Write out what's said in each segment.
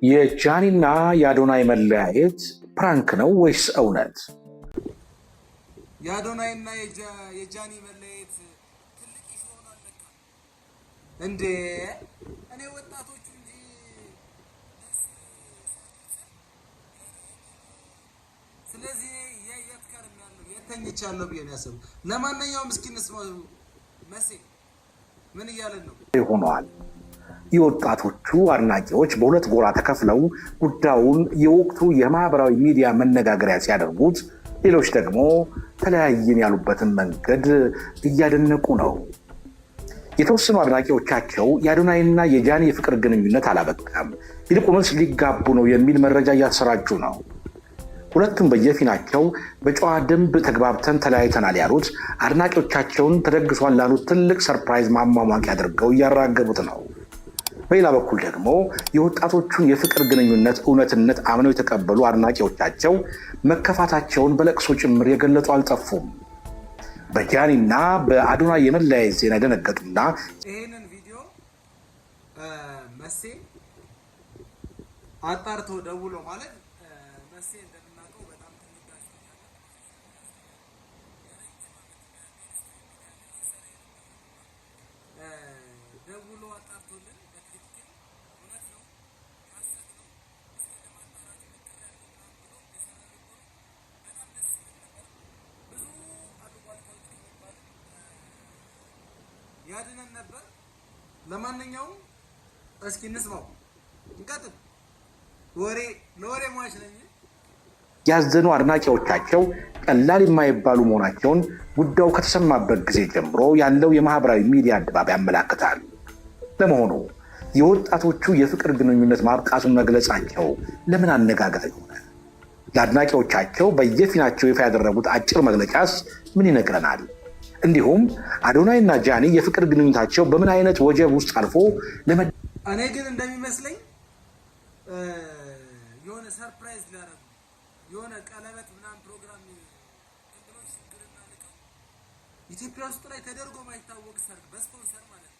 የጃኒና የአዶናይ መለያየት ፕራንክ ነው ወይስ እውነት? የአዶናይና የጃኒ መለያየት ትልቅ ኢሹ ሆኗል ለካ እንዴ! እኔ ወጣቶቹ እንጂ ስለዚህ የትከርም ያለው የተኝቻለሁ ብዬ ነው ያሰብኩት። ለማንኛውም እስኪ እንስማው። መሴ ምን እያለን ነው? ሆኗል። የወጣቶቹ አድናቂዎች በሁለት ጎራ ተከፍለው ጉዳዩን የወቅቱ የማህበራዊ ሚዲያ መነጋገሪያ ሲያደርጉት፣ ሌሎች ደግሞ ተለያየን ያሉበትን መንገድ እያደነቁ ነው። የተወሰኑ አድናቂዎቻቸው የአዶናይና የጃኒ የፍቅር ግንኙነት አላበቃም፣ ይልቁንስ ሊጋቡ ነው የሚል መረጃ እያሰራጩ ነው። ሁለቱም በየፊናቸው በጨዋ ደንብ ተግባብተን ተለያይተናል ያሉት አድናቂዎቻቸውን ተደግሷል ላሉት ትልቅ ሰርፕራይዝ ማሟሟቂያ አድርገው እያራገቡት ነው። በሌላ በኩል ደግሞ የወጣቶቹን የፍቅር ግንኙነት እውነትነት አምነው የተቀበሉ አድናቂዎቻቸው መከፋታቸውን በለቅሶ ጭምር የገለጹ አልጠፉም። በጃኒና በአዶናይ የመለያየት ዜና የደነገጡና ይህንን ቪዲዮ መሴ አጣርቶ ደውሎ ማለት መሴ እንደምናውቀው በጣም ተነጋሽ ደውሎ አጣርቶልን በትክክል እውነት ነው ሐሰት ነው እስኪ ለማጣራት በጣም ደስ ይል ነበር። ብዙ አሉባልታዎች የሚባሉ ያድነን ነበር። ለማንኛውም እስኪ እንስማው፣ እንቀጥል። ለወሬ ሟች ነኝ። ያዘኑ አድናቂዎቻቸው ቀላል የማይባሉ መሆናቸውን ጉዳዩ ከተሰማበት ጊዜ ጀምሮ ያለው የማህበራዊ ሚዲያ ድባብ ያመላክታል። ለመሆኑ የወጣቶቹ የፍቅር ግንኙነት ማብቃቱን መግለጻቸው ለምን አነጋጋሪ ሆነ? ለአድናቂዎቻቸው በየፊናቸው ይፋ ያደረጉት አጭር መግለጫስ ምን ይነግረናል? እንዲሁም አዶናይና ጃኒ የፍቅር ግንኙነታቸው በምን አይነት ወጀብ ውስጥ አልፎ እኔ ግን እንደሚመስለኝ የሆነ ሰርፕራይዝ ሊያደርጉ የሆነ ቀለበት ምናምን ፕሮግራም እንግሎች ሽግርና ልቀው ኢትዮጵያ ውስጥ ላይ ተደርጎ ማይታወቅ ሰርግ በስፖንሰር ማለት ነው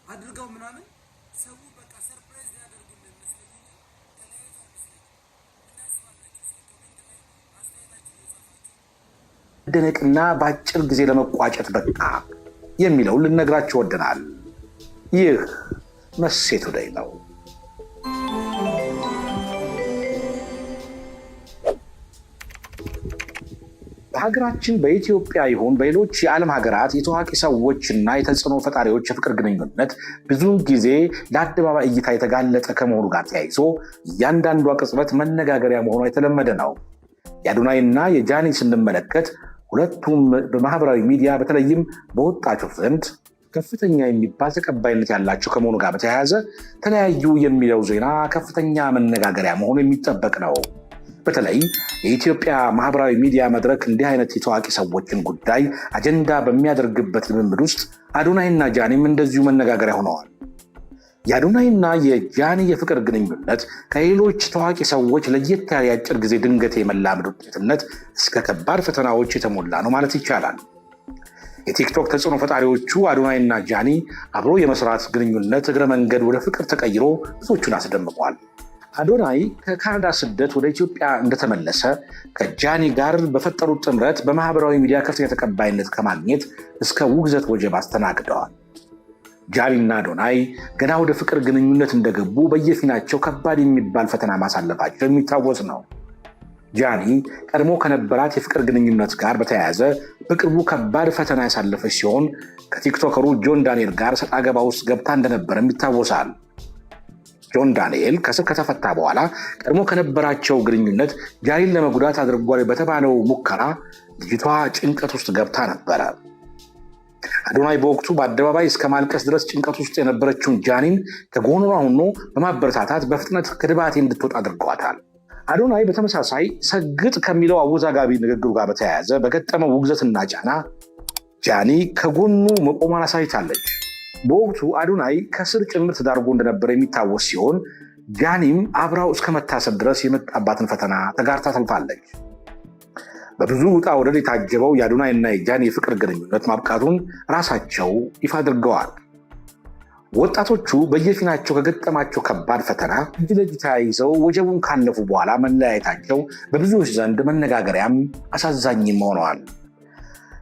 አድርገው ምናምን ሰው በቃ ሰርፕራይዝ ሊያደርጉልን መስለኝ እንጂ ተለያይቶ መስለኝ። እናስባላችሁ ሰው ኮሜንት ላይ አስተያየታችሁ እየጻፋችሁ መደነቅና በአጭር ጊዜ ለመቋጨት በቃ የሚለውን ልነግራችሁ ወደናል። ይህ መሴ ቱዴይ ነው። በሀገራችን በኢትዮጵያ ይሁን በሌሎች የዓለም ሀገራት የታዋቂ ሰዎችና የተጽዕኖ ፈጣሪዎች የፍቅር ግንኙነት ብዙውን ጊዜ ለአደባባይ እይታ የተጋለጠ ከመሆኑ ጋር ተያይዞ እያንዳንዷ ቅጽበት መነጋገሪያ መሆኗ የተለመደ ነው። የአዶናይና የጃኒ ስንመለከት ሁለቱም በማህበራዊ ሚዲያ በተለይም በወጣቶች ዘንድ ከፍተኛ የሚባል ተቀባይነት ያላቸው ከመሆኑ ጋር በተያያዘ ተለያዩ የሚለው ዜና ከፍተኛ መነጋገሪያ መሆኑ የሚጠበቅ ነው። በተለይ የኢትዮጵያ ማህበራዊ ሚዲያ መድረክ እንዲህ አይነት የታዋቂ ሰዎችን ጉዳይ አጀንዳ በሚያደርግበት ልምምድ ውስጥ አዶናይና ጃኒም እንደዚሁ መነጋገሪያ ሆነዋል። የአዶናይና የጃኒ የፍቅር ግንኙነት ከሌሎች ታዋቂ ሰዎች ለየት ያለ የአጭር ጊዜ ድንገት የመላመድ ውጤትነት እስከ ከባድ ፈተናዎች የተሞላ ነው ማለት ይቻላል። የቲክቶክ ተጽዕኖ ፈጣሪዎቹ አዶናይና ጃኒ አብሮ የመስራት ግንኙነት እግረ መንገድ ወደ ፍቅር ተቀይሮ ብዙዎቹን አስደምቋል። አዶናይ ከካናዳ ስደት ወደ ኢትዮጵያ እንደተመለሰ ከጃኒ ጋር በፈጠሩት ጥምረት በማህበራዊ ሚዲያ ከፍተኛ ተቀባይነት ከማግኘት እስከ ውግዘት ወጀብ አስተናግደዋል። ጃኒና አዶናይ ገና ወደ ፍቅር ግንኙነት እንደገቡ በየፊናቸው ከባድ የሚባል ፈተና ማሳለፋቸው የሚታወስ ነው። ጃኒ ቀድሞ ከነበራት የፍቅር ግንኙነት ጋር በተያያዘ በቅርቡ ከባድ ፈተና ያሳለፈች ሲሆን ከቲክቶከሩ ጆን ዳንኤል ጋር ሰጣ ገባ ውስጥ ገብታ እንደነበረም ይታወሳል። ጆን ዳንኤል ከስር ከተፈታ በኋላ ቀድሞ ከነበራቸው ግንኙነት ጃኒን ለመጉዳት አድርጓል በተባለው ሙከራ ልጅቷ ጭንቀት ውስጥ ገብታ ነበረ። አዶናይ በወቅቱ በአደባባይ እስከ ማልቀስ ድረስ ጭንቀት ውስጥ የነበረችውን ጃኒን ከጎኗ ሆኖ በማበረታታት በፍጥነት ከድባቴ እንድትወጣ አድርገዋታል። አዶናይ በተመሳሳይ ሰግጥ ከሚለው አወዛጋቢ ንግግሩ ጋር በተያያዘ በገጠመው ውግዘትና ጫና ጃኒ ከጎኑ መቆሟን አሳይታለች። በወቅቱ አዶናይ ከስር ጭምር ተዳርጎ እንደነበረ የሚታወስ ሲሆን ጃኒም አብራው እስከ መታሰር ድረስ የመጣባትን ፈተና ተጋርታ ታልፋለች። በብዙ ውጣ ወረድ የታጀበው የአዶናይና የጃኒ የፍቅር ግንኙነት ማብቃቱን ራሳቸው ይፋ አድርገዋል። ወጣቶቹ በየፊናቸው ከገጠማቸው ከባድ ፈተና እጅ ለእጅ ተያይዘው ወጀቡን ካለፉ በኋላ መለያየታቸው በብዙዎች ዘንድ መነጋገሪያም አሳዛኝም ሆነዋል።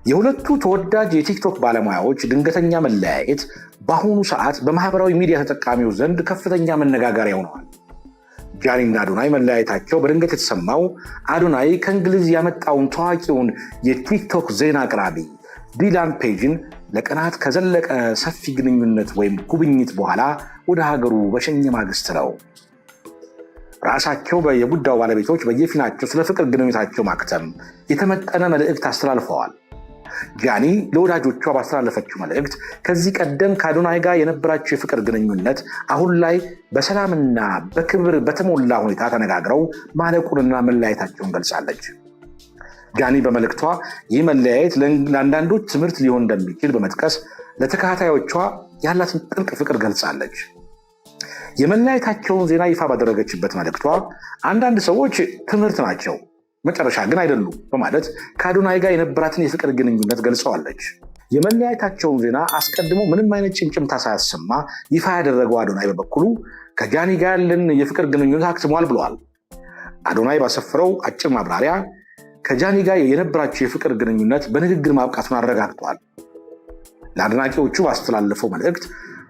የሁለቱ ተወዳጅ የቲክቶክ ባለሙያዎች ድንገተኛ መለያየት በአሁኑ ሰዓት በማህበራዊ ሚዲያ ተጠቃሚው ዘንድ ከፍተኛ መነጋገሪያ ሆነዋል። ጃኒና አዶናይ መለያየታቸው በድንገት የተሰማው አዶናይ ከእንግሊዝ ያመጣውን ታዋቂውን የቲክቶክ ዜና አቅራቢ ዲላን ፔጅን ለቀናት ከዘለቀ ሰፊ ግንኙነት ወይም ጉብኝት በኋላ ወደ ሀገሩ በሸኘ ማግስት ነው። ራሳቸው የጉዳዩ ባለቤቶች በየፊናቸው ስለ ፍቅር ግንኙነታቸው ማክተም የተመጠነ መልእክት አስተላልፈዋል። ጃኒ ለወዳጆቿ ባስተላለፈችው መልእክት ከዚህ ቀደም ከአዶናይ ጋር የነበራቸው የፍቅር ግንኙነት አሁን ላይ በሰላምና በክብር በተሞላ ሁኔታ ተነጋግረው ማለቁንና መለያየታቸውን ገልጻለች። ጃኒ በመልእክቷ ይህ መለያየት ለአንዳንዶች ትምህርት ሊሆን እንደሚችል በመጥቀስ ለተከታታዮቿ ያላትን ጥልቅ ፍቅር ገልጻለች። የመለያየታቸውን ዜና ይፋ ባደረገችበት መልእክቷ አንዳንድ ሰዎች ትምህርት ናቸው፣ መጨረሻ ግን አይደሉም በማለት ከአዶናይ ጋር የነበራትን የፍቅር ግንኙነት ገልጸዋለች። የመለያየታቸውን ዜና አስቀድሞ ምንም አይነት ጭምጭምታ ሳያሰማ ይፋ ያደረገው አዶናይ በበኩሉ ከጃኒ ጋር ያለን የፍቅር ግንኙነት አክትሟል ብለዋል። አዶናይ ባሰፈረው አጭር ማብራሪያ ከጃኒ ጋር የነበራቸው የፍቅር ግንኙነት በንግግር ማብቃቱን አረጋግጧል። ለአድናቂዎቹ ባስተላለፈው መልእክት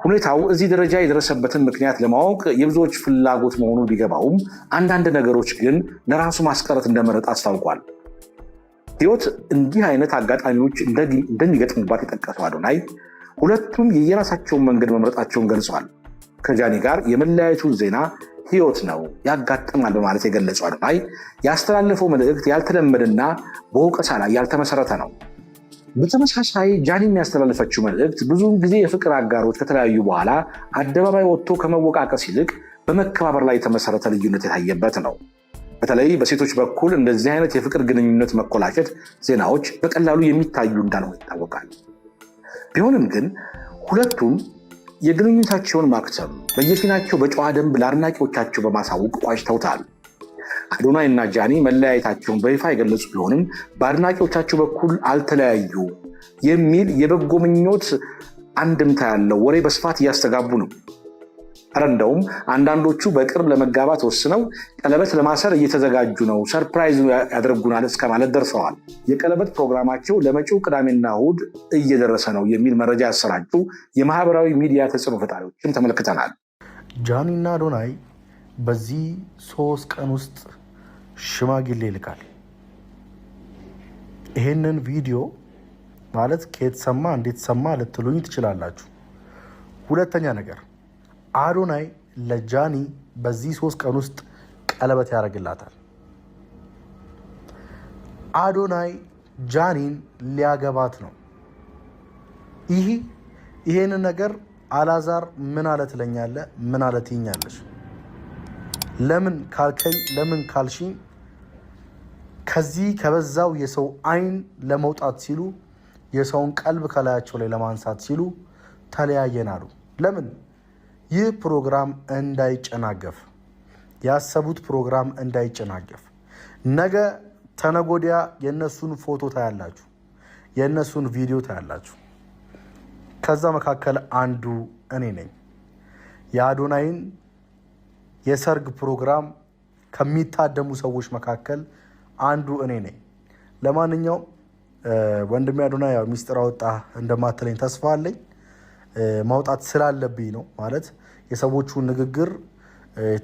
ሁኔታው እዚህ ደረጃ የደረሰበትን ምክንያት ለማወቅ የብዙዎች ፍላጎት መሆኑን ቢገባውም አንዳንድ ነገሮች ግን ለራሱ ማስቀረት እንደመረጠ አስታውቋል። ሕይወት እንዲህ አይነት አጋጣሚዎች እንደሚገጥሙባት የጠቀሰው አዶናይ ሁለቱም የየራሳቸውን መንገድ መምረጣቸውን ገልጿል። ከጃኒ ጋር የመለያየቱን ዜና ሕይወት ነው ያጋጥማል በማለት የገለጸው አዶናይ ያስተላለፈው መልእክት ያልተለመደና በወቀሳ ላይ ያልተመሰረተ ነው። በተመሳሳይ ጃኒ የሚያስተላልፈችው መልእክት ብዙውን ጊዜ የፍቅር አጋሮች ከተለያዩ በኋላ አደባባይ ወጥቶ ከመወቃቀስ ይልቅ በመከባበር ላይ የተመሰረተ ልዩነት የታየበት ነው። በተለይ በሴቶች በኩል እንደዚህ አይነት የፍቅር ግንኙነት መኮላሸት ዜናዎች በቀላሉ የሚታዩ እንዳልሆነ ይታወቃል። ቢሆንም ግን ሁለቱም የግንኙነታቸውን ማክተም በየፊናቸው በጨዋ ደንብ ለአድናቂዎቻቸው በማሳወቅ ቋጭተውታል። አዶናይ እና ጃኒ መለያየታቸውን በይፋ የገለጹ ቢሆንም በአድናቂዎቻቸው በኩል አልተለያዩ የሚል የበጎ ምኞት አንድምታ ያለው ወሬ በስፋት እያስተጋቡ ነው። እንደውም አንዳንዶቹ በቅርብ ለመጋባት ወስነው ቀለበት ለማሰር እየተዘጋጁ ነው፣ ሰርፕራይዝ ያደርጉናል እስከ ማለት ደርሰዋል። የቀለበት ፕሮግራማቸው ለመጪው ቅዳሜና እሑድ እየደረሰ ነው የሚል መረጃ ያሰራጩ የማህበራዊ ሚዲያ ተጽዕኖ ፈጣሪዎችም ተመልክተናል። ጃኒና አዶናይ በዚህ 3 ቀን ውስጥ ሽማግሌ ይልካል። ይሄንን ቪዲዮ ማለት ከየት ሰማ እንዴት ሰማ ልትሉኝ ትችላላችሁ። ሁለተኛ ነገር አዶናይ ለጃኒ በዚህ 3 ቀን ውስጥ ቀለበት ያደርግላታል። አዶናይ ጃኒን ሊያገባት ነው። ይሄንን ነገር አላዛር ምን አለ ትለኛለህ? ምን አለ ትይኛለሽ? ለምን ካልከኝ ለምን ካልሽኝ ከዚህ ከበዛው የሰው አይን ለመውጣት ሲሉ የሰውን ቀልብ ከላያቸው ላይ ለማንሳት ሲሉ ተለያየን አሉ። ለምን? ይህ ፕሮግራም እንዳይጨናገፍ፣ ያሰቡት ፕሮግራም እንዳይጨናገፍ። ነገ ተነጎዲያ የእነሱን ፎቶ ታያላችሁ፣ የእነሱን ቪዲዮ ታያላችሁ። ከዛ መካከል አንዱ እኔ ነኝ። የአዶናይን የሰርግ ፕሮግራም ከሚታደሙ ሰዎች መካከል አንዱ እኔ ነኝ። ለማንኛውም ወንድሜ አዶናይ ያው ሚስጥር አወጣ እንደማትለኝ ተስፋ አለኝ። ማውጣት ስላለብኝ ነው። ማለት የሰዎቹ ንግግር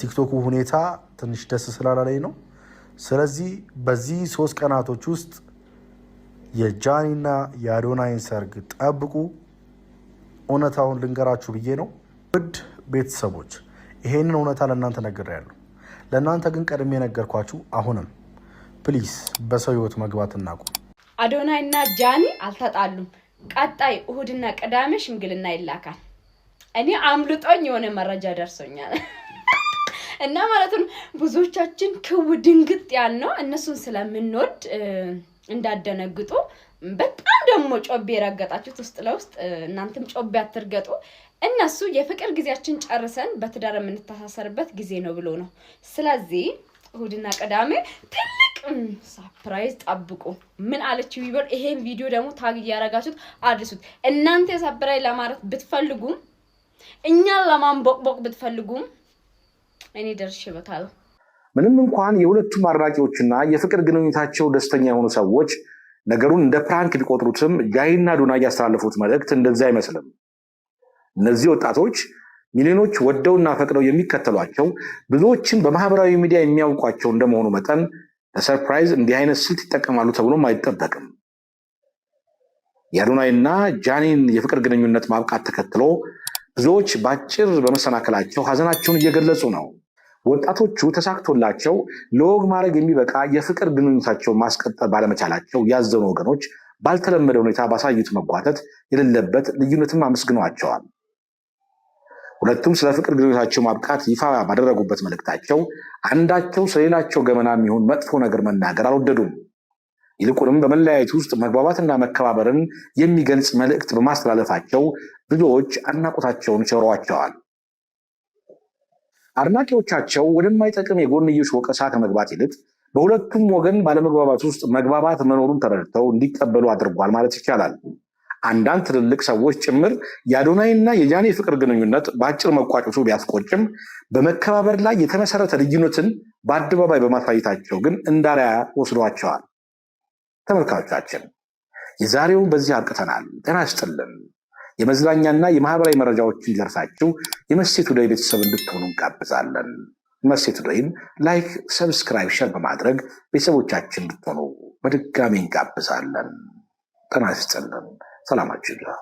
ቲክቶኩ ሁኔታ ትንሽ ደስ ስላላለኝ ነው። ስለዚህ በዚህ 3 ቀናቶች ውስጥ የጃኒና የአዶናይን ሰርግ ጠብቁ። እውነታውን ልንገራችሁ ብዬ ነው። ውድ ቤተሰቦች ይሄንን እውነታ ለእናንተ ነግሬያለሁ። ለእናንተ ግን ቀድሜ ነገርኳችሁ። አሁንም ፕሊስ በሰው ህይወት መግባት እናቁም። አዶናይና ጃኒ አልተጣሉም። ቀጣይ እሁድና ቅዳሜ ሽምግልና ይላካል። እኔ አምልጦኝ የሆነ መረጃ ደርሶኛል እና ማለት ነው ብዙዎቻችን ክው ድንግጥ ያልነው እነሱን ስለምንወድ እንዳደነግጡ። በጣም ደግሞ ጮቤ ረገጣችሁት ውስጥ ለውስጥ። እናንተም ጮቤ አትርገጡ። እነሱ የፍቅር ጊዜያችን ጨርሰን በትዳር የምንተሳሰርበት ጊዜ ነው ብሎ ነው። ስለዚህ እሁድና ቅዳሜ ትልቅ ሰርፕራይዝ ጠብቁ። ምን አለች ቢበል ይሄን ቪዲዮ ደግሞ ታግ ያረጋችሁት አድርሱት። እናንተ ሰርፕራይዝ ለማረት ብትፈልጉም እኛን ለማንቦቅቦቅ ብትፈልጉም እኔ ደርሼበታለሁ። ምንም እንኳን የሁለቱም አድናቂዎችና የፍቅር ግንኙነታቸው ደስተኛ የሆኑ ሰዎች ነገሩን እንደ ፕራንክ ቢቆጥሩትም ጃኒና አዶናይ ያስተላለፉት መልእክት እንደዛ አይመስልም። እነዚህ ወጣቶች ሚሊዮኖች ወደውና ፈቅደው የሚከተሏቸው ብዙዎችን በማህበራዊ ሚዲያ የሚያውቋቸው እንደመሆኑ መጠን ለሰርፕራይዝ እንዲህ አይነት ስልት ይጠቀማሉ ተብሎም አይጠበቅም። የአዶናይና ጃኒን የፍቅር ግንኙነት ማብቃት ተከትሎ ብዙዎች ባጭር በመሰናከላቸው ሀዘናቸውን እየገለጹ ነው። ወጣቶቹ ተሳክቶላቸው ለወግ ማድረግ የሚበቃ የፍቅር ግንኙነታቸውን ማስቀጠል ባለመቻላቸው ያዘኑ ወገኖች ባልተለመደ ሁኔታ ባሳዩት መጓተት የሌለበት ልዩነትም አመስግነዋቸዋል። ሁለቱም ስለ ፍቅር ግንኙነታቸው ማብቃት ይፋ ባደረጉበት መልእክታቸው አንዳቸው ስለሌላቸው ገመና የሚሆን መጥፎ ነገር መናገር አልወደዱም። ይልቁንም በመለያየት ውስጥ መግባባትና መከባበርን የሚገልጽ መልእክት በማስተላለፋቸው ብዙዎች አድናቆታቸውን ቸረዋቸዋል። አድናቂዎቻቸው ወደማይጠቅም የጎንዮሽ ወቀሳ ከመግባት ይልቅ በሁለቱም ወገን ባለመግባባት ውስጥ መግባባት መኖሩን ተረድተው እንዲቀበሉ አድርጓል ማለት ይቻላል። አንዳንድ ትልልቅ ሰዎች ጭምር የአዶናይና የጃኒ ፍቅር ግንኙነት በአጭር መቋጨቱ ቢያስቆጭም በመከባበር ላይ የተመሰረተ ልዩነትን በአደባባይ በማሳየታቸው ግን እንዳርአያ ወስዷቸዋል። ተመልካቾቻችን የዛሬውን በዚህ አብቅተናል። ጤና ይስጥልን። የመዝናኛና የማህበራዊ መረጃዎች እንዲደርሳችሁ የመሴት ቱዴይ ቤተሰብ እንድትሆኑ እንጋብዛለን። መሴት ቱዴይን ላይክ፣ ሰብስክራይብ፣ ሸር በማድረግ ቤተሰቦቻችን እንድትሆኑ በድጋሚ እንጋብዛለን። ጤና ይስጥልን። ሰላማችሁ ይብዛ።